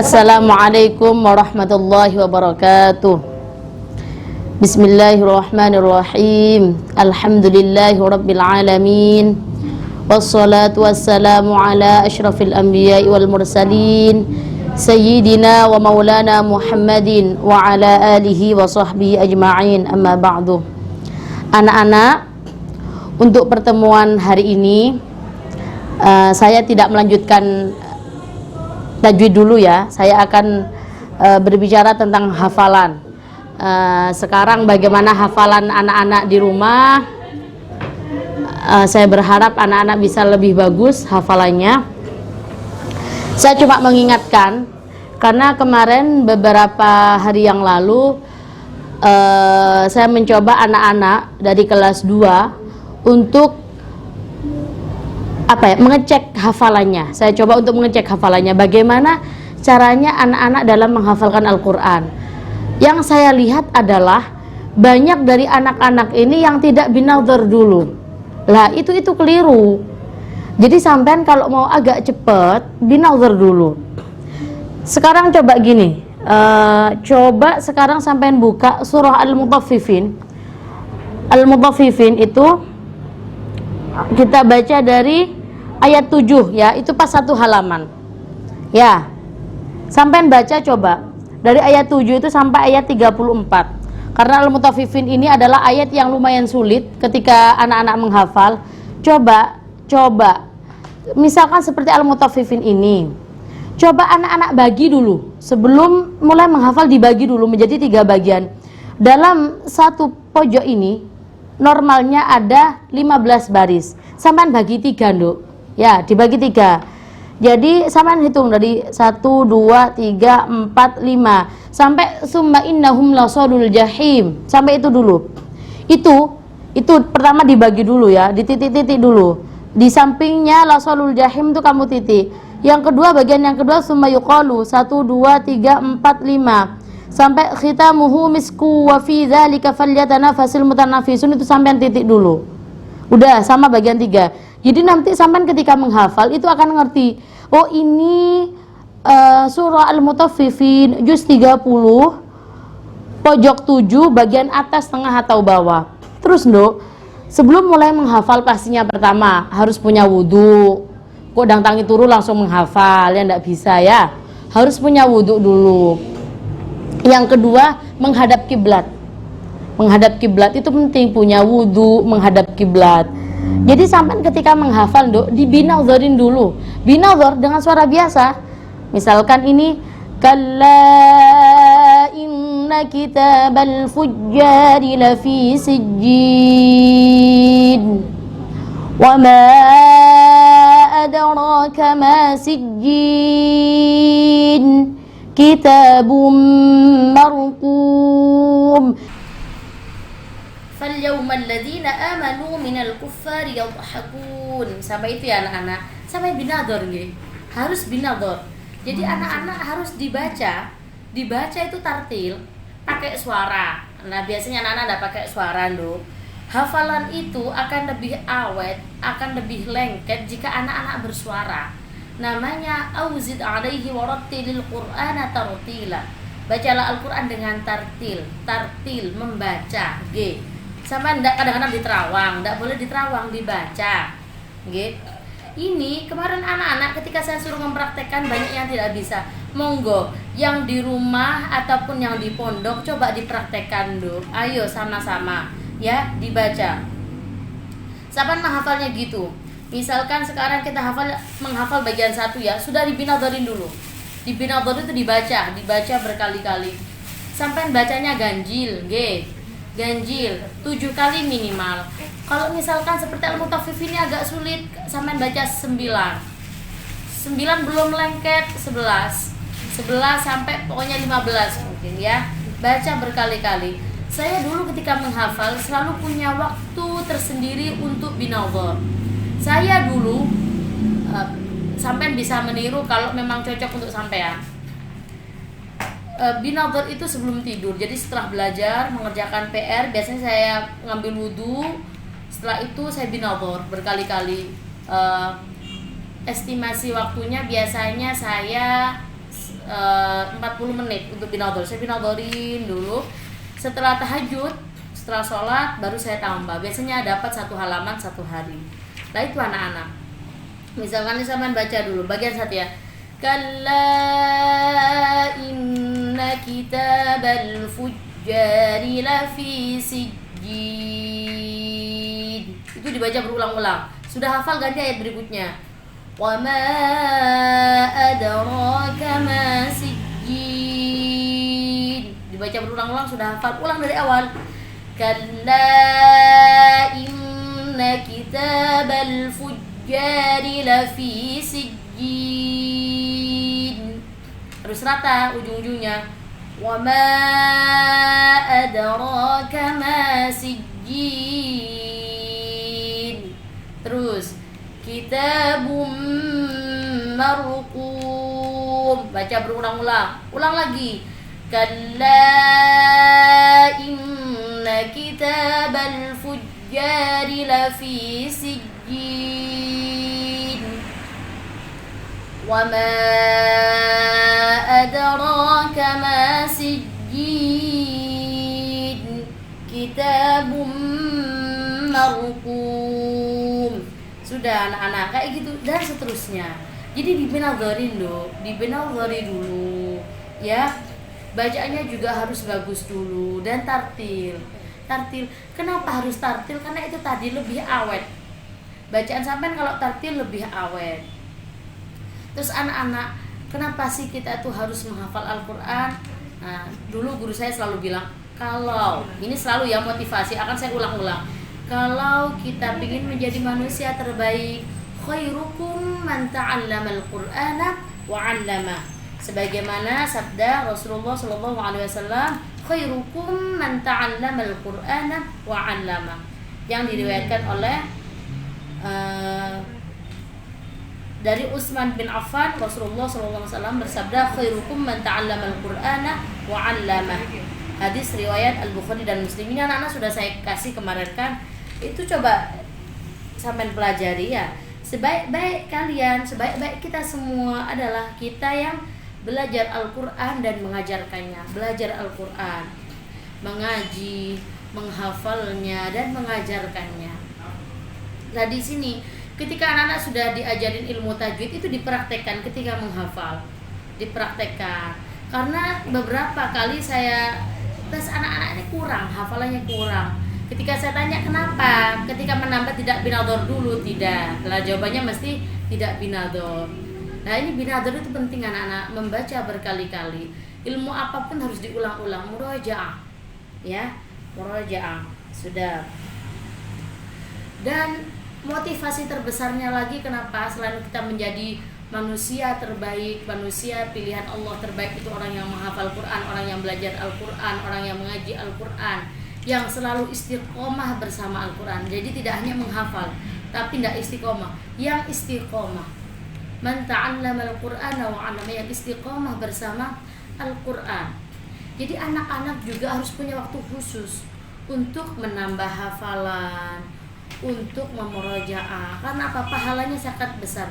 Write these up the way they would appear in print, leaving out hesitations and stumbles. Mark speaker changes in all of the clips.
Speaker 1: Assalamualaikum warahmatullahi wabarakatuh. Bismillahirrahmanirrahim. Alhamdulillahi rabbil alamin. Wassalatu wassalamu ala asyrafil anbiya'i wal mursalin Sayyidina wa maulana Muhammadin wa ala alihi wa sahbihi ajma'in. Amma ba'du. Anak-anak, untuk pertemuan hari ini saya tidak melanjutkan tajwid dulu ya. Saya akan berbicara tentang hafalan. Sekarang bagaimana hafalan anak-anak di rumah? Saya berharap anak-anak bisa lebih bagus hafalannya. Saya cuma mengingatkan, karena kemarin beberapa hari yang lalu saya mencoba anak-anak dari kelas 2 untuk mengecek hafalannya. Saya coba untuk mengecek hafalannya, bagaimana caranya anak-anak dalam menghafalkan Al-Quran. Yang saya lihat adalah banyak dari anak-anak ini yang tidak binadhar dulu. Lah itu keliru. Jadi sampean kalau mau agak cepat, binadhar dulu. Sekarang coba gini, coba sekarang sampean buka surah Al-Mutaffifin. Al-Mutaffifin itu kita baca dari ayat 7 ya, itu pas satu halaman ya. Sampai baca coba dari ayat 7 itu sampai ayat 34, karena Al-Mutaffifin ini adalah ayat yang lumayan sulit ketika anak-anak menghafal. Coba misalkan seperti Al-Mutaffifin ini, coba anak-anak bagi dulu sebelum mulai menghafal, dibagi dulu menjadi 3 bagian. Dalam satu pojok ini normalnya ada 15 baris, sampai bagi 3 Nduk. Ya, dibagi 3. Jadi sampean hitung dari 1, 2, 3, 4, 5 sampai summa innahum lasadul jahim. Sampai itu dulu. Itu pertama dibagi dulu ya, di titik-titik dulu. Di sampingnya lasadul jahim itu kamu titik. Yang kedua, bagian yang kedua summa yuqalu 1, 2, 3, 4, 5 sampai khitamuhu misku wa fi dzalika falyatanafasil mutanafisun, itu sampean titik dulu. Udah sama bagian 3. Jadi nanti sampean ketika menghafal itu akan ngerti, oh ini surah Al-Mutaffifin juz 30 pojok 7 bagian atas, tengah atau bawah. Terus Nduk, sebelum mulai menghafal pastinya pertama harus punya wudu. Kok dang tangi turu langsung menghafal ya, ndak bisa ya. Harus punya wudu dulu. Yang kedua, menghadap kiblat. Menghadap kiblat itu penting, punya wudu, menghadap kiblat. Jadi sampai ketika menghafal Nduk, dibinadharin dulu. Binadhar dengan suara biasa. Misalkan ini kalla inna kitabal fujjari lafi sijjin wa ma adraka ma sijjin kitabum marqum falyawmal ladzina amanu minal kuffari yadhakun. Sampai itu ya anak-anak, sampai binadhar nggih. Harus binadhar. Jadi anak-anak harus dibaca itu tartil, pakai suara. Nah, biasanya anak-anak enggak pakai suara, Nduk. Hafalan itu akan lebih awet, akan lebih lengket jika anak-anak bersuara. Namanya auzid alaihi warattilil qur'ana tartila. Bacalah Al-Qur'an dengan tartil membaca, nggih. Sama ndak kadang-kadang diterawang, ndak boleh diterawang, dibaca. Nggih. Ini kemarin anak-anak ketika saya suruh mempraktekkan banyak yang tidak bisa. Monggo yang di rumah ataupun yang di pondok coba dipraktekkan Nduk. Ayo sama-sama ya dibaca. Sampai menghafalnya gitu. Misalkan sekarang kita menghafal bagian 1 ya, sudah dibinadharin dulu. Dibinadharin itu dibaca berkali-kali. Sampai bacanya ganjil, nggih. Ganjil 7 kali minimal. Kalau misalkan seperti Al-Mutaffifin ini agak sulit, sampai baca 9 belum lengket, 11 sampai pokoknya 15 mungkin ya. Baca berkali-kali. Saya dulu ketika menghafal selalu punya waktu tersendiri untuk binadhar. Saya dulu sampai bisa meniru kalau memang cocok untuk sampean. Binadhar itu sebelum tidur. Jadi setelah belajar, mengerjakan PR, biasanya saya ngambil wudu. Setelah itu saya binadhar berkali-kali. Estimasi waktunya biasanya saya 40 menit untuk binador. Saya binadorin dulu. Setelah tahajud, setelah sholat baru saya tambah. Biasanya dapat 1 halaman 1 hari. Nah itu anak-anak. Misalkan saya baca dulu bagian 1 ya. Kalla inna kitabal fujjari lafi sijjin. Itu dibaca berulang-ulang. Sudah hafal ganti ayat berikutnya. Wa ma adraka ma sijjin. Dibaca berulang-ulang sudah hafal. Ulang dari awal. Kalla inna kitabal fujjari lafi sijjin. Terus rata ujung-ujungnya. Wa ma adraka ma sijjin. Terus kitabum marqum. Baca berulang-ulang. Ulang lagi. Kalla inna kitabal fujjari lafi sijjin. Wa ma adraka ma sijjin. Kitabum marqum. Sudah anak-anak kayak gitu dan seterusnya. Jadi dibinadzorin dulu ya. Bacaannya juga harus bagus dulu dan tartil. Kenapa harus tartil? Karena itu tadi lebih awet. Bacaan sampean kalau tartil lebih awet. Terus anak-anak, kenapa sih kita tuh harus menghafal Al-Qur'an? Nah, dulu guru saya selalu bilang, kalau ini selalu ya motivasi, akan saya ulang-ulang. Kalau kita ingin menjadi manusia terbaik, khairukum man ta'allamal Qur'ana wa 'allama. Sebagaimana sabda Rasulullah sallallahu alaihi wasallam, khairukum man ta'allamal Qur'ana wa 'allama. Yang diriwayatkan oleh dari Utsman bin Affan, Rasulullah sallallahu alaihi wasallam bersabda, khairukum man ta'allamal Qur'ana wa 'allama. Hadis riwayat Al-Bukhari dan Muslim. Ini anak-anak sudah saya kasih kemarin kan. Itu coba sampai pelajari ya. Sebaik-baik kalian, sebaik-baik kita semua adalah kita yang belajar Al-Qur'an dan mengajarkannya. Belajar Al-Qur'an, mengaji, menghafalnya dan mengajarkannya. Nah, di sini ketika anak-anak sudah diajarin ilmu tajwid itu dipraktekkan ketika menghafal. Dipraktekkan. Karena beberapa kali saya tes anak-anak ini kurang, hafalannya kurang. Ketika saya tanya kenapa, ketika menambah tidak binador dulu, tidak. Lah jawabannya mesti tidak binador. Nah ini binador itu penting anak-anak, membaca berkali-kali. Ilmu apapun harus diulang-ulang, murojaah, ya, murojaah. Sudah. Dan motivasi terbesarnya lagi kenapa selain kita menjadi manusia terbaik, manusia pilihan Allah terbaik itu orang yang menghafal Quran, orang yang belajar Al-Quran, orang yang mengaji Al-Quran, yang selalu istiqomah bersama Al-Quran. Jadi tidak hanya menghafal, tapi tidak istiqomah. Yang istiqomah, man ta'allama Al-Qur'ana wa 'allama, yang istiqomah bersama Al-Quran. Jadi anak-anak juga harus punya waktu khusus untuk menambah hafalan, untuk memurojaah. Karena apa? Pahalanya sangat besar.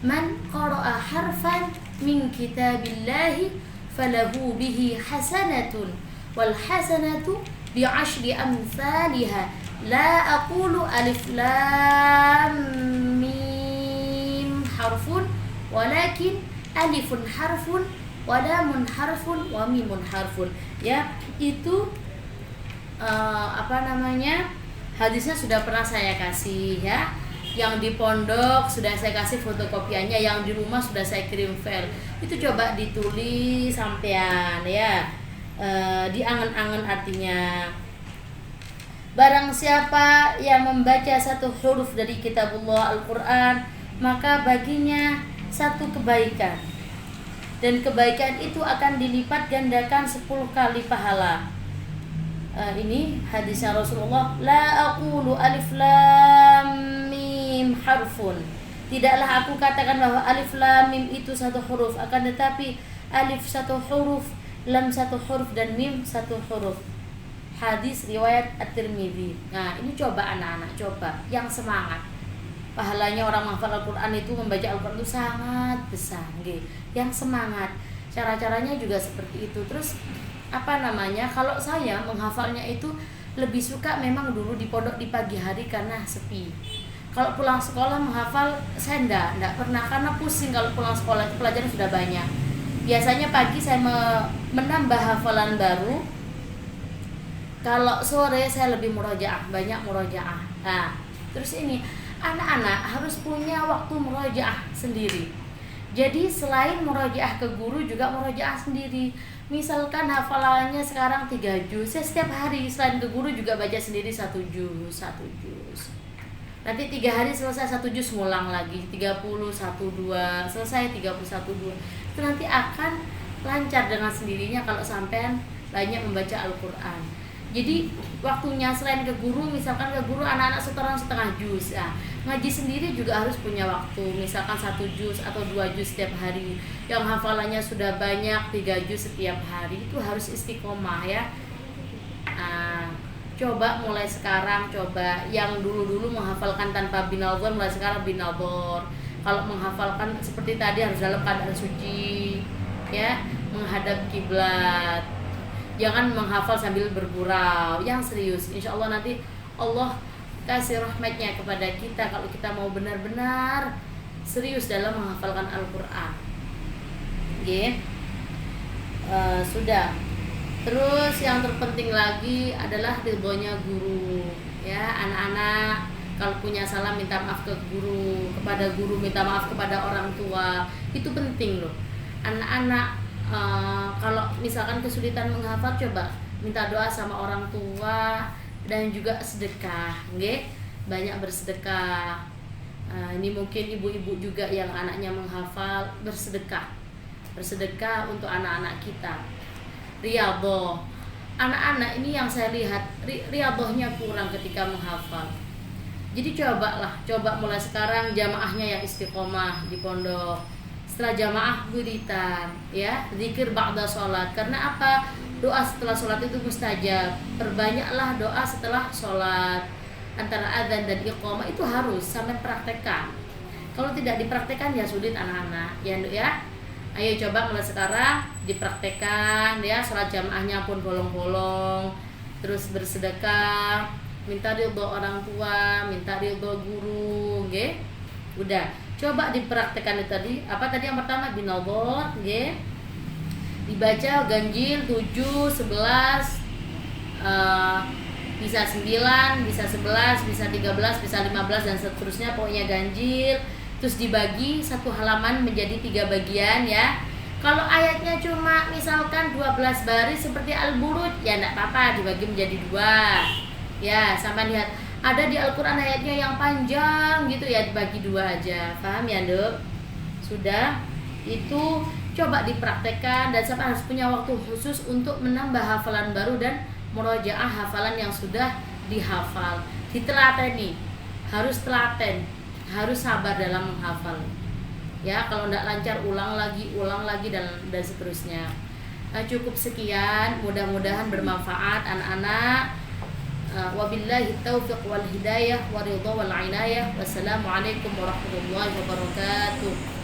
Speaker 1: Man qara'a harfan min kitabillahi falahu bihi hasanatun wal hasanatu bi'ashri amsalha. La aqulu alif lam mim harfun walakin alifun harfun wa lamun harfun wa mimun harfun. Ya, itu hadisnya sudah pernah saya kasih ya. Yang di pondok sudah saya kasih fotokopiannya, yang di rumah sudah saya kirim file. Itu coba ditulis sampean ya. Diangan-angan artinya. Barang siapa yang membaca satu huruf dari kitabullah Al-Quran, maka baginya satu kebaikan, dan kebaikan itu akan dilipat gandakan 10 kali pahala. Ini hadisnya Rasulullah, la aqulu alif lam mim harfun, tidaklah aku katakan bahwa alif lam mim itu satu huruf, akan tetapi alif satu huruf, lam satu huruf, dan mim satu huruf. Hadis riwayat At-Tirmidzi. Nah ini coba anak-anak, coba yang semangat. Pahalanya orang menghafal Al-Quran itu, membaca Al-Quran itu sangat besar. Yang semangat, Cara-caranya juga seperti itu. Terus kalau saya menghafalnya itu lebih suka memang dulu di pondok di pagi hari karena sepi. Kalau pulang sekolah menghafal saya enggak pernah, karena pusing kalau pulang sekolah itu pelajaran sudah banyak. Biasanya pagi saya menambah hafalan baru. Kalau sore saya lebih murojaah, banyak murojaah. Nah, terus ini anak-anak harus punya waktu murojaah sendiri. Jadi selain murojaah ke guru juga murojaah sendiri. Misalkan hafalannya sekarang 3 juz, saya setiap hari selain ke guru juga baca sendiri 1 juz. Nanti 3 hari selesai 1 juz, ngulang lagi 30, 1, 2, selesai 31, 2. Itu nanti akan lancar dengan sendirinya kalau sampean banyak membaca Al-Quran. Jadi waktunya selain ke guru, misalkan ke guru anak-anak setoran setengah juz, ya, ngaji sendiri juga harus punya waktu, misalkan 1 juz atau 2 juz setiap hari. Yang hafalannya sudah banyak 3 juz setiap hari, itu harus istiqomah ya. Coba mulai sekarang, coba yang dulu-dulu menghafalkan tanpa binaldor, mulai sekarang binaldor. Kalau menghafalkan seperti tadi harus dalam keadaan suci, ya, menghadap kiblat. Jangan menghafal sambil bergurau, yang serius. Insya Allah nanti Allah kasih rahmatnya kepada kita kalau kita mau benar-benar serius dalam menghafalkan Al-Quran. Sudah. Terus yang terpenting lagi adalah ridhonya guru. Ya, anak-anak kalau punya salah minta maaf ke guru, kepada guru minta maaf kepada orang tua. Itu penting loh. Anak-anak kalau misalkan kesulitan menghafal, coba minta doa sama orang tua dan juga sedekah, banyak bersedekah. Ini mungkin ibu-ibu juga yang anaknya menghafal, bersedekah untuk anak-anak kita. Riyadhah, anak-anak ini yang saya lihat riyadhahnya kurang ketika menghafal. Jadi coba mulai sekarang jamaahnya yang istiqomah di pondok. Setelah jamaah wiritan, ya, zikir ba'da sholat. Karena apa? Doa setelah sholat itu mustajab. Perbanyaklah doa setelah sholat. Antara adzan dan iqamah itu harus sampai praktekkan. Kalau tidak dipraktekkan ya sulit anak-anak, ya Nduk ya. Ayo coba mulai sekarang dipraktekkan ya, sholat jamaahnya pun bolong-bolong. Terus bersedekah, minta ridho orang tua, minta ridho guru, udah. Coba dipraktekkan itu tadi. Apa tadi yang pertama? Binaldor, dibaca ganjil 7, 11, bisa 9, bisa 11, bisa 13, bisa 15 dan seterusnya, pokoknya ganjil. Terus dibagi satu halaman menjadi 3 bagian ya. Kalau ayatnya cuma misalkan 12 baris seperti Al-Buruj, ya enggak apa-apa, dibagi menjadi 2. Ya, sama lihat ada di Al-Quran ayatnya yang panjang gitu ya, dibagi 2 aja. Paham ya, Nduk? Sudah. Itu coba dipraktekkan dan sampai harus punya waktu khusus untuk menambah hafalan baru dan murojaah hafalan yang sudah dihafal. Ditelateni. Harus telaten, harus sabar dalam menghafal. Ya, kalau enggak lancar ulang lagi dan seterusnya. Cukup sekian, mudah-mudahan bermanfaat anak-anak. Wabillahi taufiq wal hidayah wa ridha wal inayah. Wassalamualaikum warahmatullahi wabarakatuh.